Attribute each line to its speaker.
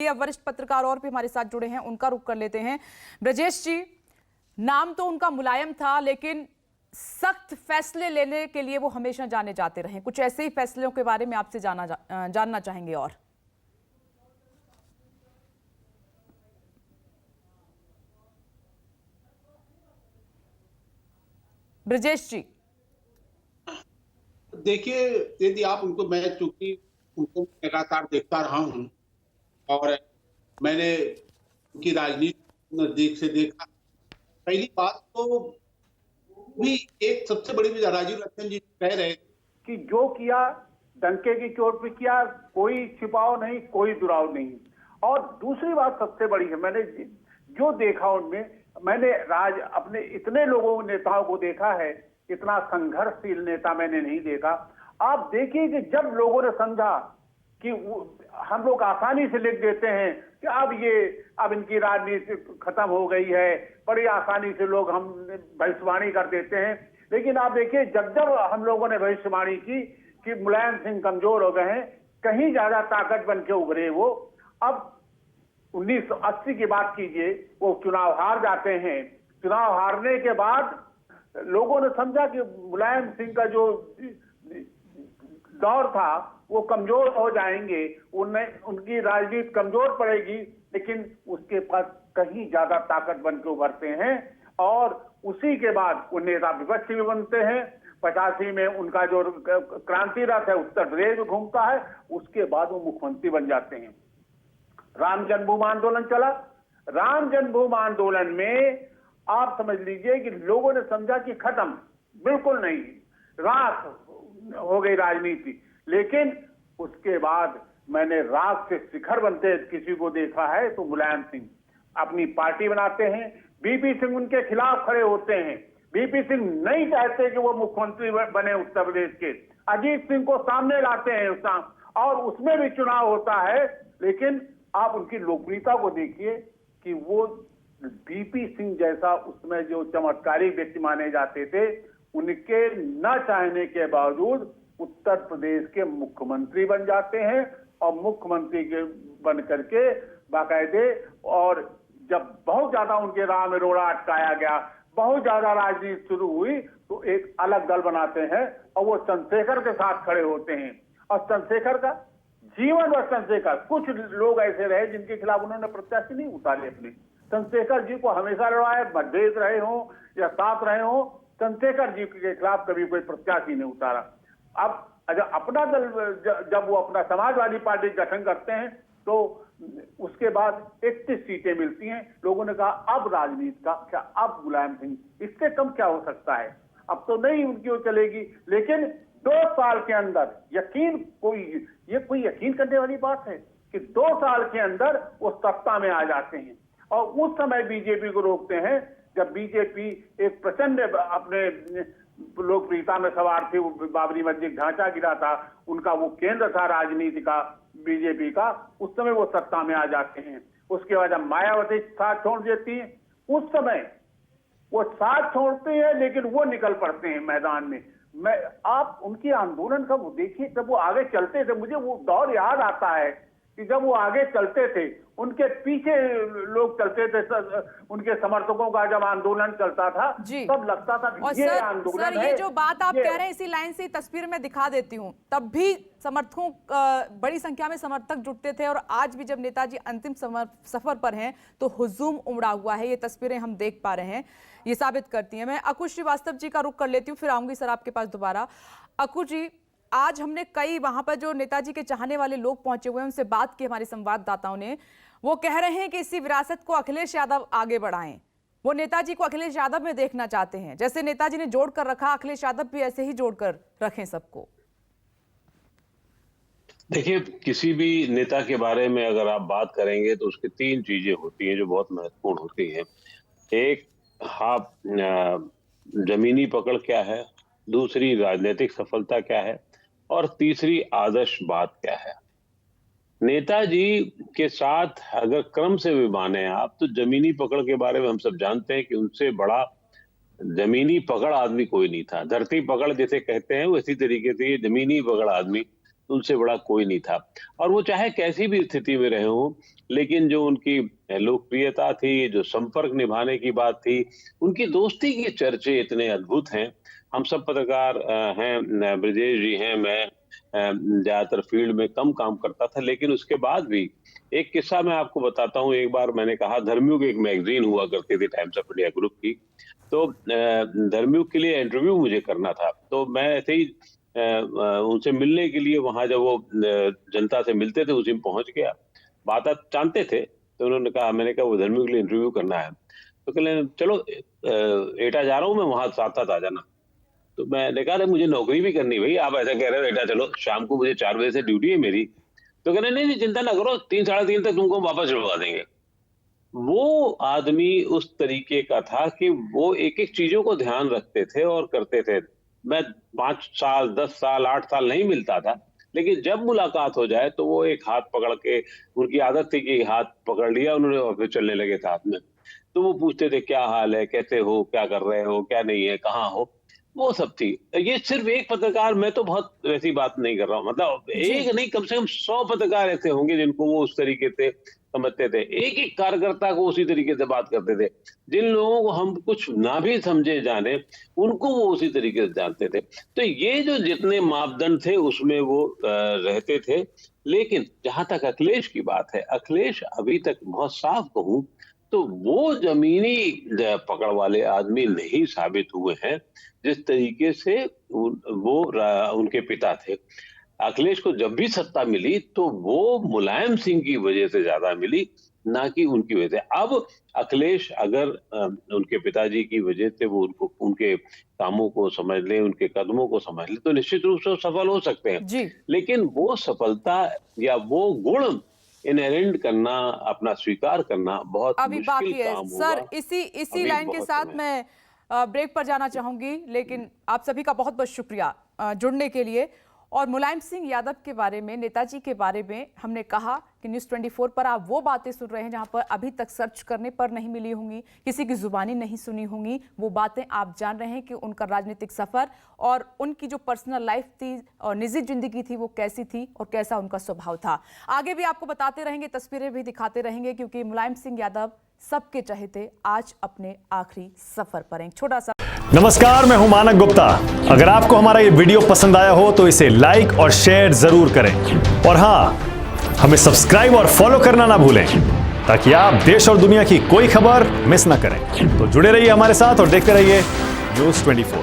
Speaker 1: ये वरिष्ठ पत्रकार और भी हमारे साथ जुड़े हैं, उनका रुख कर लेते हैं। ब्रजेश जी, नाम तो उनका मुलायम था, लेकिन सख्त फैसले लेने के लिए वो हमेशा जाने जाते रहे। कुछ ऐसे ही फैसलों के बारे में आपसे जानना चाहेंगे। और ब्रजेश जी,
Speaker 2: देखिए, यदि आप उनको, मैं चूंकि उनको लगातार देखता रहा हूं और मैंने उनकी राजनीति नजदीक से देखा। पहली बात तो भी एक सबसे बड़ी राजीव रंजन जी कह रहे कि जो किया डंके की चोट पे किया, कोई छिपाव नहीं, कोई दुराव नहीं। और दूसरी बात सबसे बड़ी है, मैंने जो देखा उनमें, मैंने अपने इतने लोगों नेताओं को देखा है, इतना संघर्षशील नेता मैंने नहीं देखा। आप देखिए कि जब लोगों ने समझा कि हम लोग आसानी से लिख देते हैं कि अब इनकी राजनीति खत्म हो गई है, बड़ी आसानी से लोग हम भविष्यवाणी कर देते हैं। लेकिन आप देखिए, जब जब हम लोगों ने भविष्यवाणी की कि मुलायम सिंह कमजोर हो गए हैं, कहीं ज्यादा ताकत बन के उभरे वो। अब 1980 की बात कीजिए, वो चुनाव हार जाते हैं। चुनाव हारने के बाद लोगों ने समझा कि मुलायम सिंह का जो दौर था वो कमजोर हो जाएंगे, उनकी राजनीति कमजोर पड़ेगी। लेकिन उसके पास कहीं ज्यादा ताकत बन के उभरते हैं और उसी के बाद वो नेता विपक्ष भी बनते हैं। 85 में उनका जो क्रांति रथ है उत्तर प्रदेश में घूमता है, उसके बाद वो मुख्यमंत्री बन जाते हैं। राम जन्मभूमि आंदोलन चला। राम जन्मभूमि आंदोलन में आप समझ लीजिए कि लोगों ने समझा कि खत्म, बिल्कुल नहीं, राख हो गई राजनीति। लेकिन उसके बाद मैंने राख से शिखर बनते किसी को देखा है तो मुलायम सिंह अपनी पार्टी बनाते हैं। बीपी सिंह उनके खिलाफ खड़े होते हैं। बीपी सिंह नहीं चाहते कि वो मुख्यमंत्री बने उत्तर प्रदेश के। अजीत सिंह को सामने लाते हैं और उसमें भी चुनाव होता है। लेकिन आप उनकी लोकप्रियता को देखिए कि वो बीपी सिंह जैसा उसमें जो चमत्कारी व्यक्ति माने जाते थे, उनके न चाहने के बावजूद उत्तर प्रदेश के मुख्यमंत्री बन जाते हैं और मुख्यमंत्री के बन करके बाकायदे। और जब बहुत ज्यादा उनके राह में रोड़ा अटकाया गया, बहुत ज्यादा राजनीति शुरू हुई, तो एक अलग दल बनाते हैं और वो चंद्रशेखर के साथ खड़े होते हैं। और चंद्रशेखर का जीवन व चंद्रशेखर, कुछ लोग ऐसे रहे जिनके खिलाफ उन्होंने प्रत्याशी नहीं उतारे अपने। चंद्रशेखर जी को हमेशा लड़ाया, मतभेद रहे हो या साथ रहे हो, चंद्रशेखर जी के खिलाफ कभी कोई प्रत्याशी नहीं उतारा। अब अपना दल, जब वो अपना समाजवादी पार्टी गठन करते हैं तो उसके बाद 31 सीटें मिलती हैं। लोगों ने कहा अब राजनीति का क्या, अब मुलायम सिंह, इससे कम क्या हो सकता है, अब तो नहीं उनकी वो चलेगी। लेकिन 2 साल के अंदर ये कोई यकीन करने वाली बात है कि 2 साल के अंदर वो सत्ता में आ जाते हैं। और उस समय बीजेपी को रोकते हैं, जब बीजेपी एक प्रचंड अपने लोकप्रियता में सवार थी। बाबरी मस्जिद ढांचा गिरा था, उनका वो केंद्र था राजनीति का, बीजेपी का। उस समय वो सत्ता में आ जाते हैं। उसके बाद जब मायावती साथ छोड़ देती है, उस समय वो साथ छोड़ते हैं, लेकिन वो निकल पड़ते हैं मैदान में। आप उनके आंदोलन का वो देखिए, जब वो आगे चलते थे, मुझे वो दौर याद आता है कि जब वो आगे चलते थे, उनके पीछे लोग चलते थे, उनके समर्थकों का जब आंदोलन चलता था तब लगता था कि ये आंदोलन है।
Speaker 1: सर, ये जो बात आप कह रहे हैं, इसी लाइन से तस्वीर में दिखा देती हूँ। तब भी समर्थकों, बड़ी संख्या में समर्थक जुटते थे, और आज भी जब नेताजी अंतिम सफर पर हैं तो हुजूम उमड़ा हुआ है। ये तस्वीरें हम देख पा रहे हैं, ये साबित करती हैं। मैं अकुश श्रीवास्तव जी का रुख कर लेती हूँ, फिर आऊंगी सर आपके पास दोबारा। अकुश जी, आज हमने कई वहां पर जो नेताजी के चाहने वाले लोग पहुंचे हुए हैं उनसे बात की, हमारे संवाददाताओं ने। वो कह रहे हैं कि इसी विरासत को अखिलेश यादव आगे बढ़ाएं। वो नेताजी को अखिलेश यादव में देखना चाहते हैं। जैसे नेताजी ने जोड़ कर रखा, अखिलेश यादव भी ऐसे ही जोड़कर रखें सबको।
Speaker 3: देखिए, किसी भी नेता के बारे में अगर आप बात करेंगे तो उसकी 3 चीजें होती हैं जो बहुत महत्वपूर्ण होती हैं। एक, आप जमीनी पकड़ क्या है, दूसरी राजनीतिक सफलता क्या है, और तीसरी आदर्श बात क्या है। नेताजी के साथ अगर क्रम से भी माने आप, तो जमीनी पकड़ के बारे में हम सब जानते हैं कि उनसे बड़ा जमीनी पकड़ आदमी कोई नहीं था। धरती पकड़ जैसे कहते हैं, उसी तरीके से ये जमीनी पकड़ आदमी उनसे बड़ा कोई नहीं था। और वो चाहे कैसी भी स्थिति में रहे हों, लेकिन जो उनकी लोकप्रियता थी, जो संपर्क निभाने की बात थी, उनकी दोस्ती के चर्चे इतने अद्भुत हैं। हम सब पत्रकार हैं, ब्रजेश जी हैं, मैं ज्यादातर फील्ड में कम काम करता था, लेकिन उसके बाद भी एक किस्सा मैं आपको बताता हूँ। एक बार मैंने कहा, धर्मयुग एक मैगजीन हुआ करती थी टाइम्स ऑफ इंडिया ग्रुप की, तो धर्मयुग के लिए इंटरव्यू मुझे करना था। तो मैं ऐसे ही उनसे मिलने के लिए वहां जब वो जनता से मिलते थे उसी में पहुंच गया। बात आप जानते थे, तो उन्होंने कहा, मैंने कहा वो धर्मयुग के लिए इंटरव्यू करना है, तो कहले चलो एटा जा रहा हूँ मैं, वहां साथ साथ आ जाना। तो मैंने कहा मुझे नौकरी भी करनी भाई, आप ऐसा कह रहे हो एटा चलो, शाम को मुझे 4 बजे से ड्यूटी है मेरी। तो कहने नहीं चिंता ना करो, 3 साढ़े 3 तक तुमको वापस लौटा देंगे। वो आदमी उस तरीके का था कि वो एक एक चीजों को ध्यान रखते थे और करते थे। मैं 5 साल 10 साल 8 साल नहीं मिलता था, लेकिन जब मुलाकात हो जाए तो वो एक हाथ पकड़ के, उनकी आदत थी कि हाथ पकड़ लिया उन्होंने और फिर चलने लगे साथ में। तो वो पूछते थे क्या हाल है, कैसे हो, क्या कर रहे हो, क्या नहीं है, कहाँ हो, वो सब थी। ये सिर्फ एक पत्रकार, मैं तो बहुत वैसी बात नहीं कर रहा हूँ, मतलब एक नहीं, कम से कम 100 पत्रकार ऐसे होंगे जिनको वो उस तरीके से समझते थे। एक एक कार्यकर्ता को उसी तरीके से बात करते थे। जिन लोगों को हम कुछ ना भी समझे जाने, उनको वो उसी तरीके से जानते थे। तो ये जो जितने मापदंड थे उसमें वो रहते थे। लेकिन जहां तक अखिलेश की बात है, अखिलेश अभी तक बहुत साफ कहूं तो वो जमीनी पकड़ वाले आदमी नहीं साबित हुए हैं जिस तरीके से उनके पिता थे। अखिलेश को जब भी सत्ता मिली तो वो मुलायम सिंह की वजह से ज्यादा मिली, ना कि उनकी वजह से। अब अखिलेश अगर उनके पिताजी की वजह से वो उनके कामों को समझ ले, उनके कदमों को समझ ले, तो निश्चित रूप से सफल हो सकते हैं। लेकिन वो सफलता या वो गुण इनहेरेंट करना, अपना स्वीकार करना बहुत
Speaker 1: अभी बाकी
Speaker 3: मुश्किल
Speaker 1: है।
Speaker 3: काम होगा।
Speaker 1: सर, इसी लाइन के साथ मैं ब्रेक पर जाना चाहूंगी, लेकिन आप सभी का बहुत बहुत शुक्रिया जुड़ने के लिए। और मुलायम सिंह यादव के बारे में, नेताजी के बारे में हमने कहा कि न्यूज़ 24 पर आप वो बातें सुन रहे हैं जहां पर अभी तक सर्च करने पर नहीं मिली होंगी, किसी की जुबानी नहीं सुनी होंगी। वो बातें आप जान रहे हैं कि उनका राजनीतिक सफर और उनकी जो पर्सनल लाइफ थी और निजी जिंदगी थी वो कैसी थी और कैसा उनका स्वभाव था। आगे भी आपको बताते रहेंगे, तस्वीरें भी दिखाते रहेंगे, क्योंकि मुलायम सिंह यादव सबके चहेते आज अपने आखिरी सफर पर हैं। छोटा सा
Speaker 4: नमस्कार, मैं हूं मानक गुप्ता। अगर आपको हमारा ये वीडियो पसंद आया हो तो इसे लाइक और शेयर जरूर करें, और हां, हमें सब्सक्राइब और फॉलो करना ना भूलें ताकि आप देश और दुनिया की कोई खबर मिस ना करें। तो जुड़े रहिए हमारे साथ और देखते रहिए न्यूज़ 24।